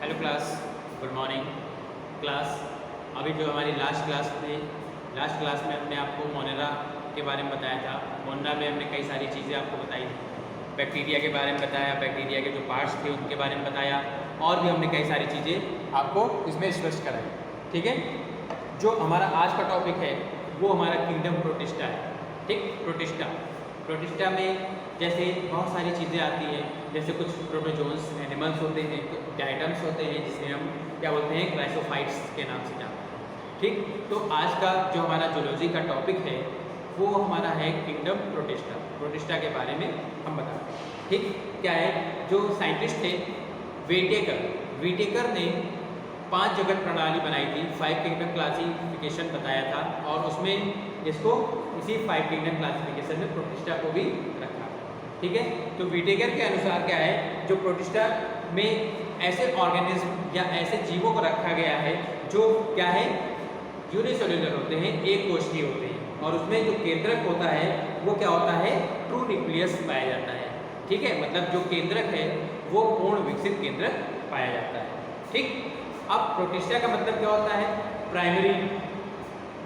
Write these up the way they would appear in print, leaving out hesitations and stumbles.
Hello class, good morning class. अभी जो हमारी लास्ट क्लास में हमने आपको मोनेरा के बारे में बताया था। मोनेरा में हमने कई सारी चीज़ें आपको बताई, बैक्टीरिया के बारे में बताया, बैक्टीरिया के जो पार्ट्स थे उनके बारे में बताया, और भी हमने कई सारी चीज़ें आपको इसमें स्पष्ट कराई। ठीक है, जो हमारा आज का टॉपिक है वो हमारा किंगडम प्रोटिस्टा है। ठीक, प्रोटिस्टा में जैसे बहुत सारी चीज़ें आती हैं, जैसे कुछ प्रोटोजोन्स एनिमल्स होते हैं, डायटम्स होते हैं जिसमें हम क्या बोलते हैं, क्राइसोफाइट्स के नाम से जानते हैं। ठीक, तो आज का जो हमारा जूलॉजी का टॉपिक है वो हमारा है किंगडम प्रोटिस्टा के बारे में हम बताते हैं। ठीक, क्या है, जो साइंटिस्ट थे वीटेकर ने 5 जगत प्रणाली बनाई थी, 5 किंगडम क्लासिफिकेशन बताया था, और उसमें इसको इसी 5 किंगडम क्लासिफिकेशन में प्रोटिस्टा को भी रखा। ठीक है, तो वीटेकर के अनुसार क्या है, जो प्रोटिस्टा में ऐसे ऑर्गेनिज्म या ऐसे जीवों को रखा गया है जो क्या है, यूनिसेल्युलर होते हैं, एक कोशिकीय होते हैं, और उसमें जो केंद्रक होता है वो क्या होता है, ट्रू न्यूक्लियस पाया जाता है। ठीक है, मतलब जो केंद्रक है वो पूर्ण विकसित केंद्रक पाया जाता है। ठीक, अब प्रोटिस्टा का मतलब क्या होता है, प्राइमरी।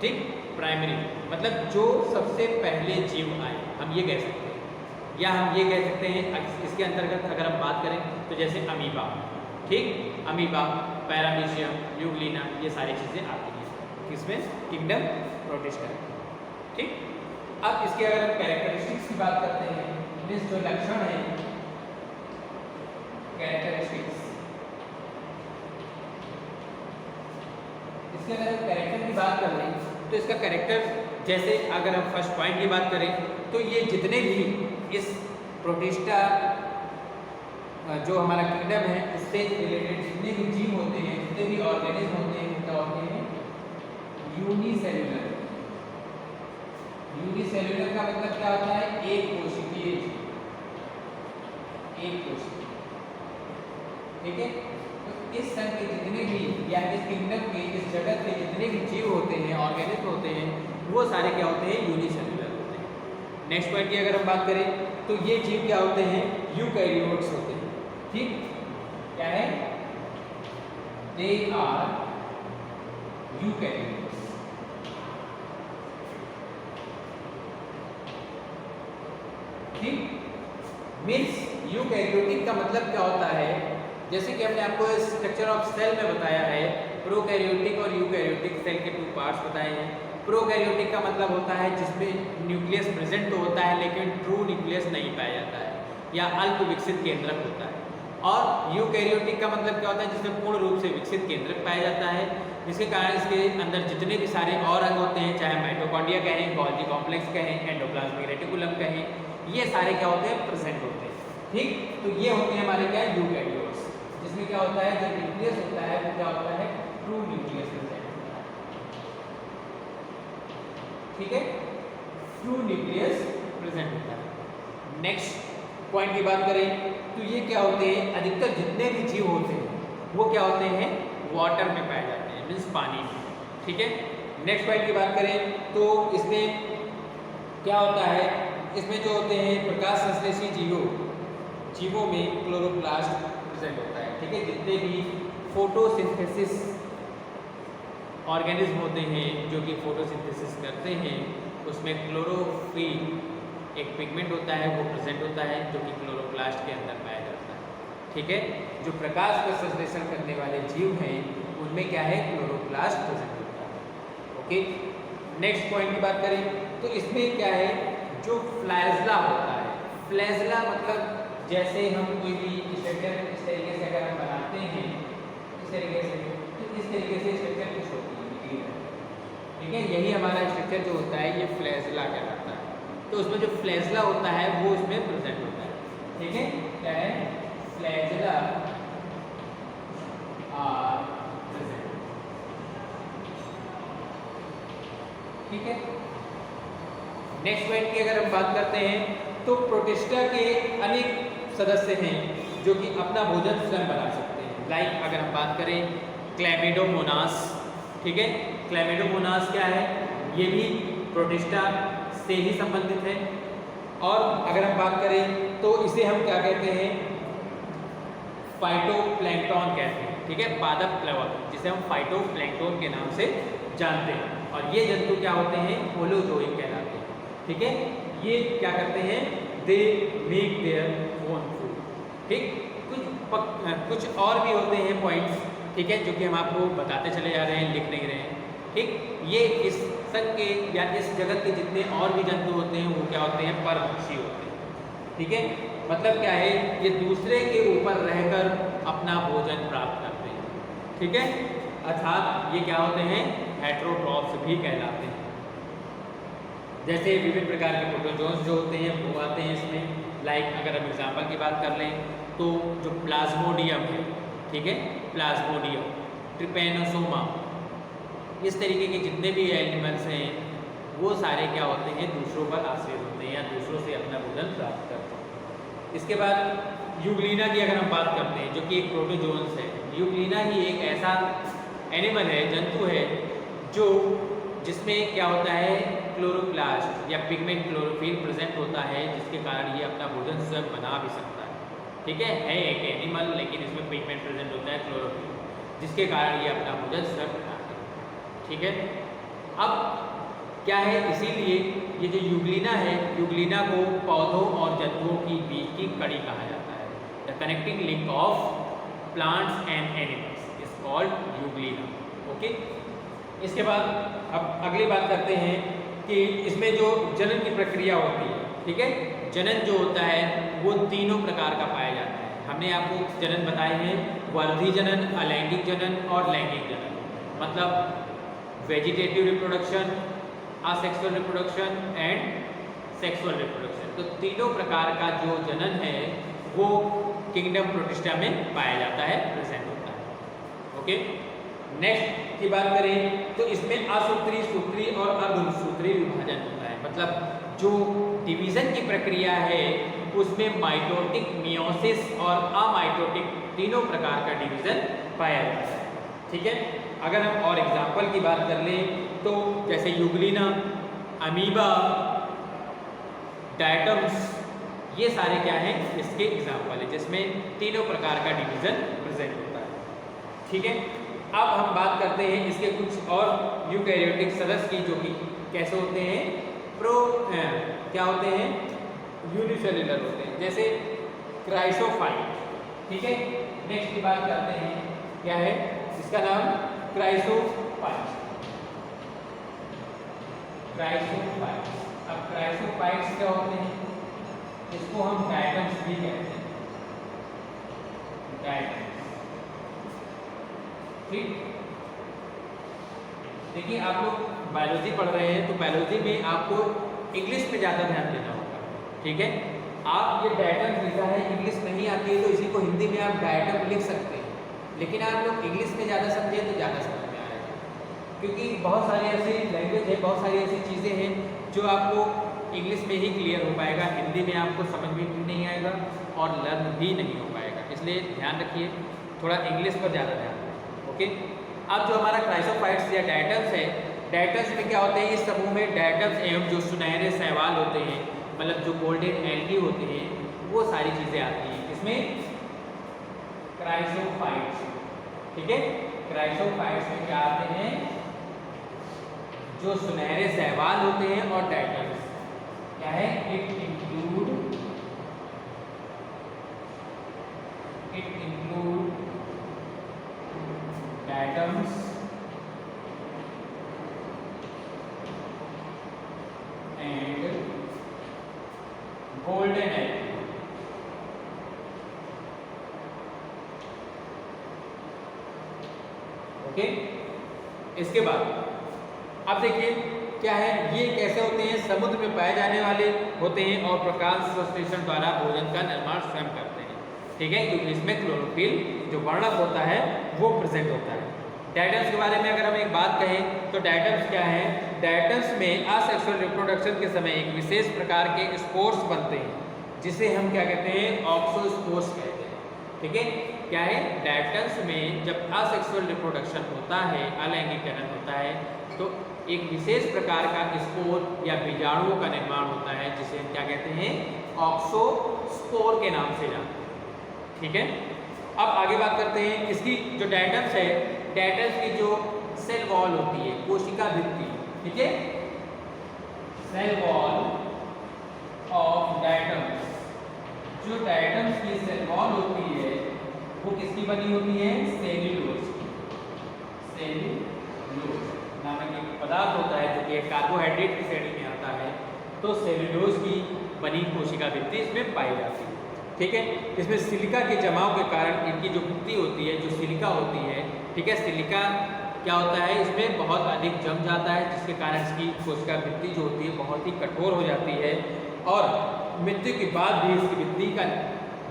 ठीक, प्राइमरी मतलब जो सबसे पहले जीव आए, हम ये कह सकते हैं, या हम ये कह सकते हैं इसके अंतर्गत अगर हम बात करें तो जैसे अमीबा। ठीक, अमीबा, पैरामीशियम, यूग्लिना, ये सारी चीज़ें आती हैं किसमें, किंगडम प्रोटिस्टा। ठीक, अब इसके अगर हम कैरेक्टरिस्टिक्स की बात करते हैं, मीन्स जो लक्षण है, कैरेक्टरिस्टिक्स, इसके अगर हम कैरेक्टर की बात कर लें तो इसका कैरेक्टर, जैसे अगर हम फर्स्ट पॉइंट की बात करें तो ये जितने भी इस प्रोटिस्टा जो हमारा किंगडम है उससे रिलेटेड जितने भी जीव होते हैं, जितने भी ऑर्गेनिज्म होते हैं, क्या होते हैं, यूनिसेल्युलर। यूनिसेल्युलर का मतलब क्या होता है, एक कोशिकीय जीव, एक कोशिकीय। ठीक है, तो इस संघ के जितने भी या इस किंगडम के, इस जगत के जितने भी जीव होते हैं, ऑर्गेनिज्म होते हैं, वो सारे क्या होते हैं, यूनिसेल्युलर होते हैं। नेक्स्ट पॉइंट की अगर हम बात करें तो ये जीव क्या होते हैं, यूकैरियोट्स होते हैं। ठीक, क्या है, दे आर यूकैरियोट्स। ठीक, मीन्स यूकैरियोटिक का मतलब क्या होता है, जैसे कि हमने आपको स्ट्रक्चर ऑफ सेल में बताया है, प्रोकैरियोटिक और यूकैरियोटिक सेल के 2 पार्ट्स बताए हैं। प्रोकैरियोटिक का मतलब होता है जिसमें न्यूक्लियस प्रेजेंट तो होता है लेकिन ट्रू न्यूक्लियस नहीं पाया जाता है, या अल्प विकसित केंद्रक होता है। और यूकैरियोटिक का मतलब क्या होता है, जिसमें पूर्ण रूप से विकसित केंद्रक पाया जाता है, जिसके कारण इसके अंदर जितने भी सारे और अंग होते हैं, चाहे माइटोकॉन्ड्रिया कहें, गोल्गी कॉम्प्लेक्स कहें, एंडोप्लाज्मिक रेटिकुलम कहें, ये सारे क्या होते हैं, प्रेजेंट होते हैं। ठीक, तो ये होते हैं हमारे क्या, यूकैरियोट्स, जिसमें क्या होता है, जो न्यूक्लियस होता है वो क्या होता है, ट्रू न्यूक्लियस प्रेजेंट होता है। ठीक है, ट्रू न्यूक्लियस प्रेजेंट होता है। नेक्स्ट पॉइंट की बात करें तो ये क्या होते हैं, अधिकतर जितने भी जीव होते हैं वो क्या होते हैं, वाटर में पाए जाते हैं, मीन्स पानी में। ठीक है, नेक्स्ट पॉइंट की बात करें तो इसमें क्या होता है, इसमें जो होते हैं प्रकाश संश्लेषी जीवों में क्लोरोप्लास्ट प्रेजेंट होता है। ठीक है, जितने भी फोटोसिंथेसिस ऑर्गेनिज्म होते हैं जो कि फोटोसिंथेसिस करते हैं, उसमें क्लोरोफिल एक पिगमेंट होता है, वो प्रेजेंट होता है, जो कि क्लोरोप्लास्ट के अंदर पाया जाता है। ठीक है, जो प्रकाश का संश्लेषण करने वाले जीव हैं उनमें क्या है, क्लोरोप्लास्ट प्रेजेंट होता है। ओके, नेक्स्ट पॉइंट की बात करें तो इसमें क्या है, जो फ्लैजला होता है, फ्लैजला मतलब जैसे हम कोई भी स्ट्रक्चर इस तरीके से अगर हम बनाते हैं, इस तरीके से, तो इस तरीके से स्ट्रक्चर कुछ होती है। ठीक है, यही हमारा स्ट्रक्चर जो होता है ये फ्लैजला कहलाता है। तो उसमें जो फ्लैजला होता है वो उसमें प्रेजेंट होता है। ठीक है, क्या है, फ्लैजला आर प्रेजेंट। ठीक है, नेक्स्ट पॉइंट की अगर हम बात करते हैं तो प्रोटिस्टा के अनेक सदस्य हैं जो कि अपना भोजन स्वयं बना सकते हैं। लाइक अगर हम बात करें क्लैमिडोमोनास। ठीक है, क्लैमिडोमोनास क्या है, ये भी प्रोटिस्टा से ही संबंधित है। और अगर हम बात करें तो इसे हम क्या कहते हैं, फाइटोप्लैंक्टन कहते हैं, ठीक है, पादप प्लवक, जिसे हम फाइटोप्लैंक्टन के नाम से जानते हैं। और ये जंतु क्या होते हैं, होलोजोइक कहलाते हैं, ठीक है। ये क्या करते हैं, they make their own food, ठीक। कुछ और भी होते हैं पॉइंट्स, ठीक है, जो कि हम आपको बताते चले जा रहे हैं, लिख नहीं रहे हैं, ठीक। ये इस संघ के या इस जगत के जितने और भी जंतु होते हैं वो क्या होते हैं, परभक्षी होते हैं, ठीक है। मतलब क्या है, ये दूसरे के ऊपर रहकर अपना भोजन प्राप्त करते हैं, ठीक है। अर्थात ये क्या होते हैं, हेटेरोट्रॉप्स भी कहलाते हैं। जैसे विभिन्न प्रकार के प्रोटोजोन्स जो होते हैं वो आते हैं इसमें। लाइक अगर हम एग्जाम्पल की बात कर लें तो जो प्लाज्मोडियम है, ठीक है, प्लाज्मोडियम, ट्रिपेनोसोमा, इस तरीके के जितने भी एनिमल्स हैं वो सारे क्या होते हैं, दूसरों पर आश्रित होते हैं या दूसरों से अपना भोजन प्राप्त करते हैं। इसके बाद यूग्लिना की अगर हम बात करते हैं, जो कि एक प्रोटोजोन्स है। यूग्लिना ही एक ऐसा एनिमल है, जंतु है, जो जिसमें क्या होता है, क्लोरोप्लास्ट या पिगमेंट क्लोरोफिल प्रेजेंट होता है, जिसके कारण ये अपना भोजन स्वयं बना भी सकता है, ठीक है एक एनिमल, लेकिन इसमें पिगमेंट प्रेजेंट होता है क्लोरोफिल, जिसके कारण ये अपना भोजन स्वयं बनाते हैं, ठीक है। अब क्या है, इसीलिए ये जो यूग्लिना है, यूग्लिना को पौधों और जंतुओं की बीच की कड़ी कहा जाता है। The connecting link of plants and animals is called Euglena, okay. इसके बाद अब अगली बात करते हैं कि इसमें जो जनन की प्रक्रिया होती है, ठीक है, जनन जो होता है वो तीनों प्रकार का पाया जाता है। हमने आपको जनन बताए हैं, वर्धी जनन, अलैंगिक जनन और लैंगिक जनन। मतलब vegetative reproduction, asexual reproduction and sexual reproduction. तो तीनों प्रकार का जो जनन है वो किंगडम प्रोटिस्टा में पाया जाता है, प्रेजेंट होता है, ओके। नेक्स्ट की बात करें तो इसमें असूत्री, सूत्री और अर्धसूत्री विभाजन होता है। मतलब जो डिवीजन की प्रक्रिया है उसमें माइटोटिक, मियोसिस और अमाइटोटिक तीनों प्रकार का डिवीजन पाया जाता है, ठीक है। अगर हम और एग्जाम्पल की बात कर लें तो जैसे यूग्लिना, अमीबा, डायटम्स, ये सारे क्या हैं, इसके एग्जाम्पल है जिसमें तीनों प्रकार का डिवीजन प्रेजेंट होता है, ठीक है। अब हम बात करते हैं इसके कुछ और यूकैरियोटिक सदस्य की, जो कि कैसे होते हैं, क्या होते हैं, यूनिसेल्युलर होते हैं, जैसे क्राइसोफाइट, ठीक है। नेक्स्ट की बात करते हैं, क्या है इसका नाम, क्राइसोफाइट। अब क्राइसोफाइट्स क्या होते हैं, इसको हम डायटम्स भी कहते हैं, डायटम्स, ठीक। देखिए आप लोग बायोलॉजी पढ़ रहे हैं तो बायोलॉजी में आपको इंग्लिश पे ज़्यादा ध्यान देना होगा, ठीक है। आप ये डायटम लिखा है, इंग्लिश नहीं आती है तो इसी को हिंदी में आप डायटम लिख सकते हैं, लेकिन आप लोग इंग्लिश में ज़्यादा समझें तो ज़्यादा समझ में आएगा, क्योंकि बहुत सारी ऐसी लैंग्वेज है, बहुत सारी ऐसी चीज़ें हैं जो आपको इंग्लिश में ही क्लियर हो पाएगा, हिंदी में आपको समझ में भी नहीं आएगा और लर्न भी नहीं हो पाएगा। इसलिए ध्यान रखिए, थोड़ा इंग्लिश पर ज़्यादा ध्यान, ओके। अब जो हमारा क्राइसोफाइट्स या डायटम्स है, डायटम्स में क्या होते हैं, इस समूह में डायटम्स एवं जो सुनहरे शैवाल होते हैं, मतलब जो गोल्डन एल्गी होते हैं, वो सारी चीज़ें आती हैं इसमें क्राइसोफाइट्स, ठीक है। क्राइसोफाइट्स में क्या आते हैं, जो सुनहरे शैवाल होते हैं और डायटम्स क्या है, it include diatoms and golden algae, okay. इसके बाद अब देखिए क्या है, ये कैसे होते हैं, समुद्र में पाए जाने वाले होते हैं और प्रकाश संश्लेषण द्वारा भोजन का निर्माण स्वयं करते हैं, ठीक है, क्योंकि इसमें क्लोरोफिल जो वर्णक होता है वो प्रेजेंट होता है। डायटम्स के बारे में अगर हम एक बात कहें तो डायटम्स क्या है, डायटम्स में असेक्सुअल रिप्रोडक्शन के समय एक विशेष प्रकार के स्पोर्स बनते हैं, जिसे हम क्या कहते हैं, ऑक्सोस्पोर्स कहते हैं, ठीक है। क्या है, डायटम्स में जब असेक्सुअल रिप्रोडक्शन होता है, अलैंगिक जनन होता है, तो एक विशेष प्रकार का स्पोर या बीजाणुओं का निर्माण होता है, जिसे हम क्या कहते हैं, ऑक्सोस्पोर के नाम से जानते हैं, ठीक है। अब आगे बात करते हैं इसकी जो डायटम्स है, डायटम्स की जो सेल वॉल होती है, कोशिका भित्ति, ठीक है, सेल वॉल ऑफ डायटम्स, जो डायटम्स की सेल वॉल होती है वो किसकी बनी होती है? सेल्यूलोज की। सेल्यूलोज नामक एक पदार्थ होता है जो कि कार्बोहाइड्रेट की श्रेणी में आता है, तो सेल्यूलोज की बनी कोशिका भित्ति इसमें पाई जाती है, ठीक है। इसमें सिलिका के जमाव के कारण इनकी जो भित्ति होती है, जो सिलिका होती है, ठीक है, सिलिका क्या होता है इसमें बहुत अधिक जम जाता है, जिसके कारण इसकी कोशिका भित्ति जो होती है बहुत ही कठोर हो जाती है और मृत्यु के बाद भी इसकी भित्ति का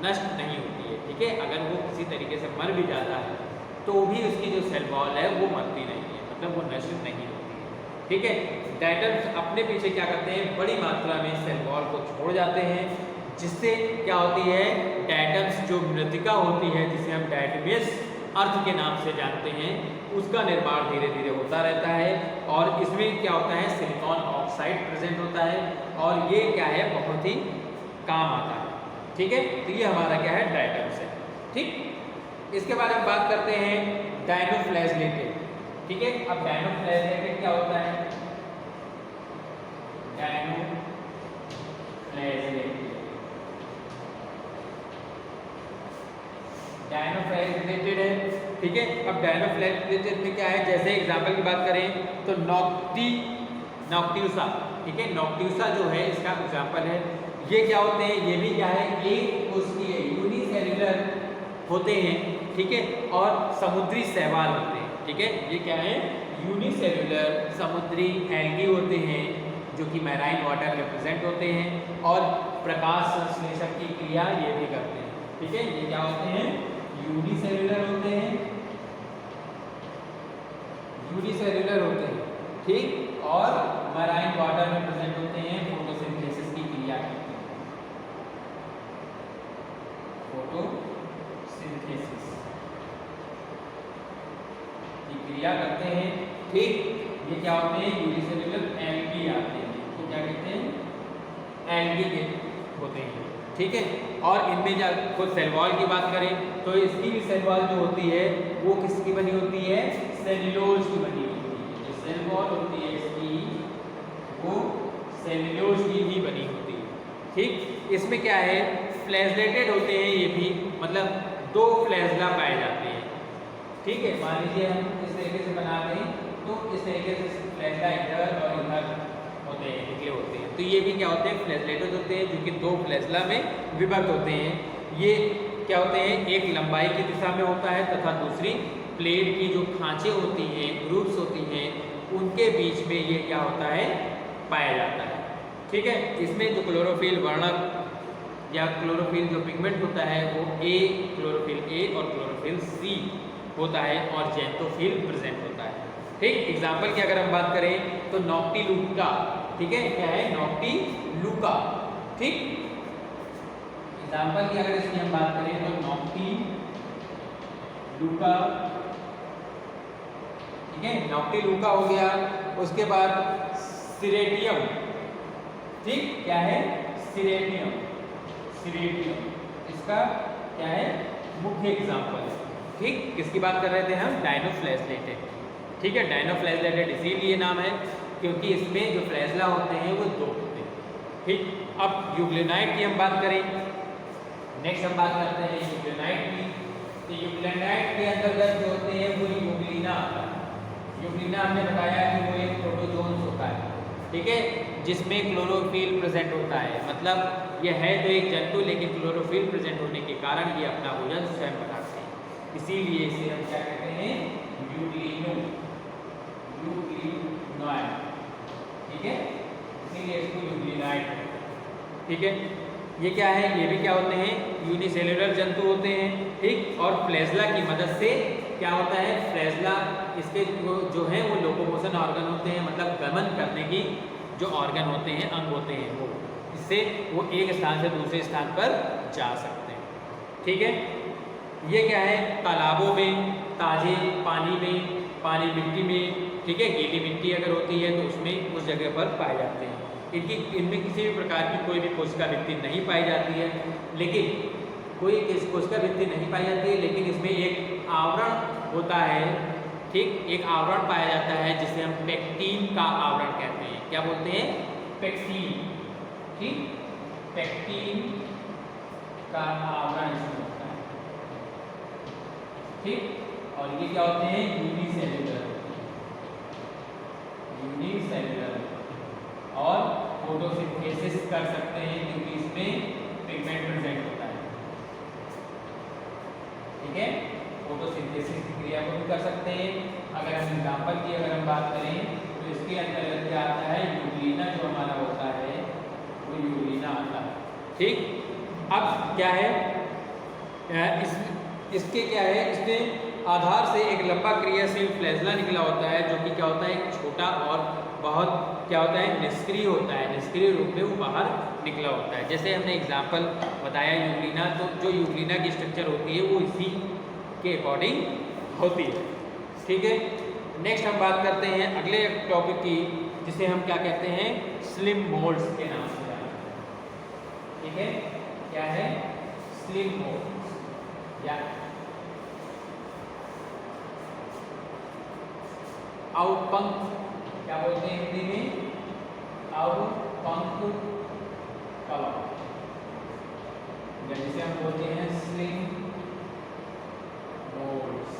नष्ट नहीं होती है, ठीक है। अगर वो किसी तरीके से मर भी जाता है तो भी उसकी जो सेल वॉल है वो मरती नहीं है, मतलब वो नष्ट नहीं होती है, ठीक है। डायटम्स अपने पीछे क्या करते हैं? बड़ी मात्रा में सेल वॉल को छोड़ जाते हैं, जिससे क्या होती है? डायटम्स जो मृतिका होती है, जिसे हम डायटोमियस अर्थ के नाम से जानते हैं, उसका निर्माण धीरे धीरे होता रहता है और इसमें क्या होता है? सिलिकॉन ऑक्साइड प्रेजेंट होता है और ये क्या है? बहुत ही काम आता है, ठीक है। तो ये हमारा क्या है? डायटम्स है, ठीक। इसके बाद हम बात करते हैं डायनोफ्लैजेलेटेड, ठीक है। अब डायनोफ्लैजेलेटेड क्या होता है? डायनोफ्लैजेलेटेड है, ठीक है। अब डायनोफ्लैजेलेटेड में क्या है? जैसे एग्जांपल की बात करें तो नॉक्टियूसा, ठीक है, नॉक्टियूसा जो है इसका एग्जांपल है। ये क्या होते हैं? ये भी क्या है? एक कोशिकीय यूनिसेल्युलर होते हैं, ठीक है, और समुद्री शैवाल होते हैं, ठीक है। ये क्या है? यूनिसेल्युलर समुद्री एल्गी होते हैं जो कि मैराइन वाटर में प्रेजेंट होते हैं और प्रकाश संश्लेषण की क्रिया ये भी करते हैं, ठीक है। ये क्या होते हैं? यूनिसेल्युलर होते हैं, यूनिसेल्युलर होते हैं, ठीक, और मैराइन वाटर में प्रेजेंट होते हैं, फोटोसिंथेसिस की क्रिया करते हैं, फोटोसिंथेसिस की क्रिया करते हैं, ठीक। ये क्या होते हैं? यूनिसेल्युलर एल्गी आते हैं, तो क्या कहते हैं? एल्गी के होते हैं, ठीक है। और इनमें जब कुछ सेल वॉल की बात करें तो इसकी भी सेल वॉल जो होती है वो किसकी बनी होती है? सेल्यूलोज की बनी होती है। जो सेल वॉल होती है इसकी वो सेल्यूलोज की ही बनी होती है, ठीक। इसमें क्या है? फ्लैजेलेटेड होते हैं ये भी, मतलब दो फ्लैजला पाए जाते हैं, ठीक है। मान लीजिए हम इस तरीके से बना दें तो इस तरीके से फ्लैजला इधर और इधर होते हैं, निकले होते हैं, तो ये भी क्या होते हैं? फ्लैजेलेटेड होते हैं, जो कि दो फ्लैजला में विभक्त होते हैं। ये क्या होते हैं? एक लंबाई की दिशा में होता है तथा दूसरी प्लेट की जो खांचे होती हैं, ग्रुप्स होती हैं, उनके बीच में ये क्या होता है? पाया जाता है, ठीक है। इसमें जो क्लोरोफिल वर्णक या क्लोरोफिल जो पिगमेंट होता है वो क्लोरोफिल ए और क्लोरोफिल सी होता है और ज़ैंथोफिल प्रेजेंट होता है, ठीक। एग्जाम्पल की अगर हम बात करें तो नॉक्टिलूका, ठीक है, क्या है? नॉक्टिलूका, ठीक। एग्जाम्पल की अगर इसकी हम बात करें तो नॉक्टिलूका, ठीक है, नॉक्टिलूका हो गया। उसके बाद सिरेटियम, ठीक, क्या है? सिरेटियम, सिरेटियम इसका क्या है? मुख्य एग्जाम्पल है, ठीक। किसकी बात कर रहे थे हम? डायनोफ्लैजेलेटेड, ठीक है। डायनोफ्लैजेलेटेड इसीलिए नाम है क्योंकि इसमें जो फ्लैजला होते हैं वो दो होते हैं, ठीक। अब यूग्लिनाइड की हम बात करें, नेक्स्ट हम बात करते हैं यूग्लिनाइड की। तो यूग्लिनाइड के अंतर्गत जो होते हैं वो यूग्लिना आता है। यूग्लिना हमने बताया कि वो एक प्रोटोजोन्स होता है, ठीक है, जिसमें क्लोरोफिल प्रेजेंट होता है, मतलब यह है तो एक जंतु लेकिन क्लोरोफिल प्रेजेंट होने के कारण ये अपना भोजन स्वयं बनाते हैं, इसीलिए इसे हम क्या कहते हैं? यूग्लिनोइड, ठीक है, इसीलिए इसको यूग्लिनाइड कहते हैं, ठीक है। ये क्या है? ये भी क्या होते हैं? यूनिसेल्युलर जंतु होते हैं, ठीक। और फ्लैजला की मदद से क्या होता है? फ्लैजला इसके जो है वो लोकोमोशन ऑर्गन होते हैं, मतलब गमन करने की जो ऑर्गन होते हैं, अंग होते हैं, वो इससे वो एक स्थान से दूसरे स्थान पर जा सकते हैं, ठीक है। ये क्या है? तालाबों में, ताजे पानी में, पानी मिट्टी में, ठीक है, गीली मिट्टी अगर होती है तो उसमें उस जगह पर पाए जाते हैं। इनमें किसी भी प्रकार की कोई भी कोशिका भित्ति नहीं पाई जाती है, लेकिन कोई कोशिका भित्ति नहीं पाई जाती है, लेकिन इसमें एक आवरण होता है, ठीक, एक आवरण पाया जाता है जिसे हम पेक्टीन का आवरण कहते हैं। क्या बोलते हैं? पेक्टीन, ठीक, पेक्टीन का आवरण इसमें होता है, ठीक। और ये क्या होते हैं? यूनिसेल्युलर, यूनिसेल्युलर, और फोटोसिंथेसिस कर सकते हैं क्योंकि इसमें पिगमेंट प्रेजेंट होता है, ठीक है। फोटोसिंथेसिस की क्रिया को भी कर सकते हैं। अगर हम एग्जाम्पल की अगर हम बात करें तो इसके अंतर्गत क्या आता है? यूग्लिना जो हमारा होता है वो यूग्लिना आता है, ठीक। अब क्या है, इसके क्या है, इसमें आधार से एक लंबा क्रियाशील फ्लैजला निकला होता है, जो कि क्या होता है? एक छोटा और बहुत क्या होता है? निष्क्रिय होता है, निष्क्रिय रूप में वो बाहर निकला होता है। जैसे हमने एग्जाम्पल बताया यूग्लिना, तो जो यूग्लिना की स्ट्रक्चर होती है वो इसी के अकॉर्डिंग होती है, ठीक है। नेक्स्ट हम बात करते हैं अगले टॉपिक की, जिसे हम क्या कहते हैं? स्लिम मोल्ड्स के नाम से जानते हैं, ठीक है। क्या है? स्लिम मोल्ड्स या अवपंक, क्या बोलते हैं हिंदी में? अवपंक कला, जिसे हम बोलते हैं स्लिम मोल्ड्स,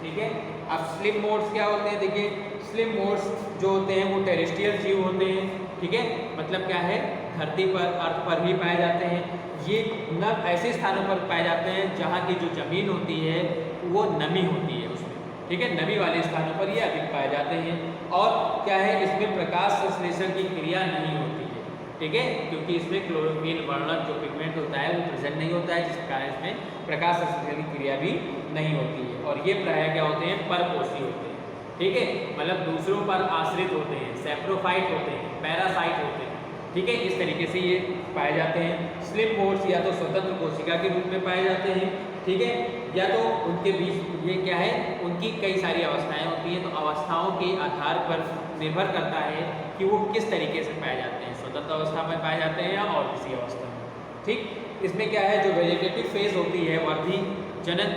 ठीक है। अब स्लिम मोल्ड्स क्या होते हैं? देखिए, स्लिम मोल्ड्स जो होते हैं वो टेरेस्ट्रियल जीव होते हैं, ठीक है। मतलब क्या है? धरती पर, अर्थ पर भी पाए जाते हैं। ये न ऐसे स्थानों पर पाए जाते हैं जहाँ की जो जमीन होती है वो नमी होती है उसमें, ठीक है। नमी वाले स्थानों पर ये अधिक पाए जाते हैं। और क्या है? इसमें प्रकाश संश्लेषण की क्रिया नहीं होती है, ठीक है, क्योंकि इसमें क्लोरोफिल वर्णक जो पिगमेंट होता है वो प्रेजेंट नहीं होता है, जिसके कारण इसमें प्रकाश संश्लेषण की क्रिया भी नहीं होती है। और ये प्रायः क्या होते हैं? परपोषी होते हैं, ठीक है, मतलब दूसरों पर आश्रित होते हैं, सैप्रोफाइट होते हैं, पैरासाइट होते हैं, ठीक है। इस तरीके से ये पाए जाते हैं। स्लिम मोल्ड्स या तो स्वतंत्र कोशिका के रूप में पाए जाते हैं, ठीक है, या तो उनके बीच ये क्या है? उनकी कई सारी अवस्थाएं होती हैं, तो अवस्थाओं के आधार पर निर्भर करता है कि वो किस तरीके से पाए जाते हैं, स्वतंत्र अवस्था में पाए जाते हैं या और किसी अवस्था में, ठीक। इसमें क्या है? जो वेजिटेटिव फेज होती है, वर्धी जनन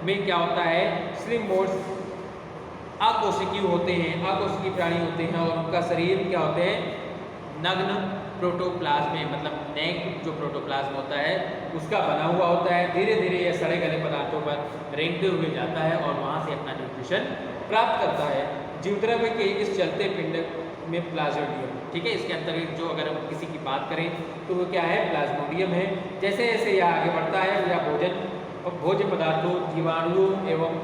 में क्या होता है? स्लिम मोल्ड्स अकोशिकीय होते हैं, अकोशिकीय प्राणी होते हैं, और उनका शरीर क्या होते हैं? नग्न प्रोटोप्लाज्म में, मतलब नेक जो प्रोटोप्लाज्म होता है उसका बना हुआ होता है। धीरे धीरे यह सड़े गले पदार्थों पर रेंगते हुए जाता है और वहाँ से अपना न्यूट्रिशन प्राप्त करता है। जीवद्रव्य के इस चलते पिंड में प्लाज्मोडियम, ठीक है, इसके अंतर्गत जो अगर हम किसी की बात करें तो वो क्या है? प्लाज्मोडियम है। जैसे जैसे यह आगे बढ़ता है या भोज्य पदार्थों, जीवाणुओं एवं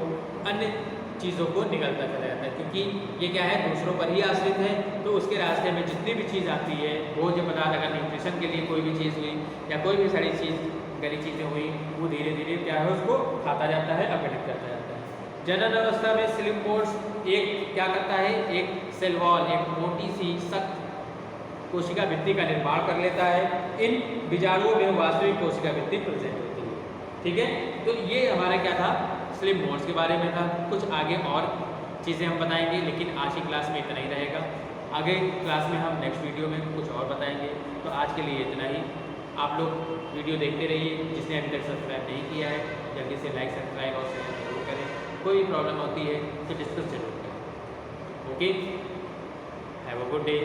अन्य चीज़ों को निकलता चला जाता है, क्योंकि ये क्या है? दूसरों पर ही आश्रित है, तो उसके रास्ते में जितनी भी चीज़ आती है, भोज्य पदार्थ, अगर न्यूट्रिशन के लिए कोई भी चीज़ हुई या कोई भी सड़ी चीज़, गली चीज़ें हुई, वो धीरे धीरे क्या है? उसको खाता जाता है, अपघटित करता जाता है। जनन अवस्था में स्लिम मोल्ड्स एक क्या करता है? एक सेल वॉल, एक मोटी सी सख्त कोशिका भित्ति का निर्माण कर लेता है। इन बीजाणुओं में वास्तविक कोशिका भित्ति प्रेजेंट होती है, ठीक है। तो ये हमारा क्या था? स्लिम मोल्ड्स के बारे में था। कुछ आगे और चीज़ें हम बताएंगे, लेकिन आज की क्लास में इतना ही रहेगा। आगे क्लास में हम नेक्स्ट वीडियो में कुछ और बताएंगे। तो आज के लिए इतना ही। आप लोग वीडियो देखते रहिए। जिसने अभी तक सब्सक्राइब नहीं किया है, जल्दी से लाइक, सब्सक्राइब और शेयर जरूर करें। कोई प्रॉब्लम होती है तो डिस्कस जरूर करें। Okay, have a good day.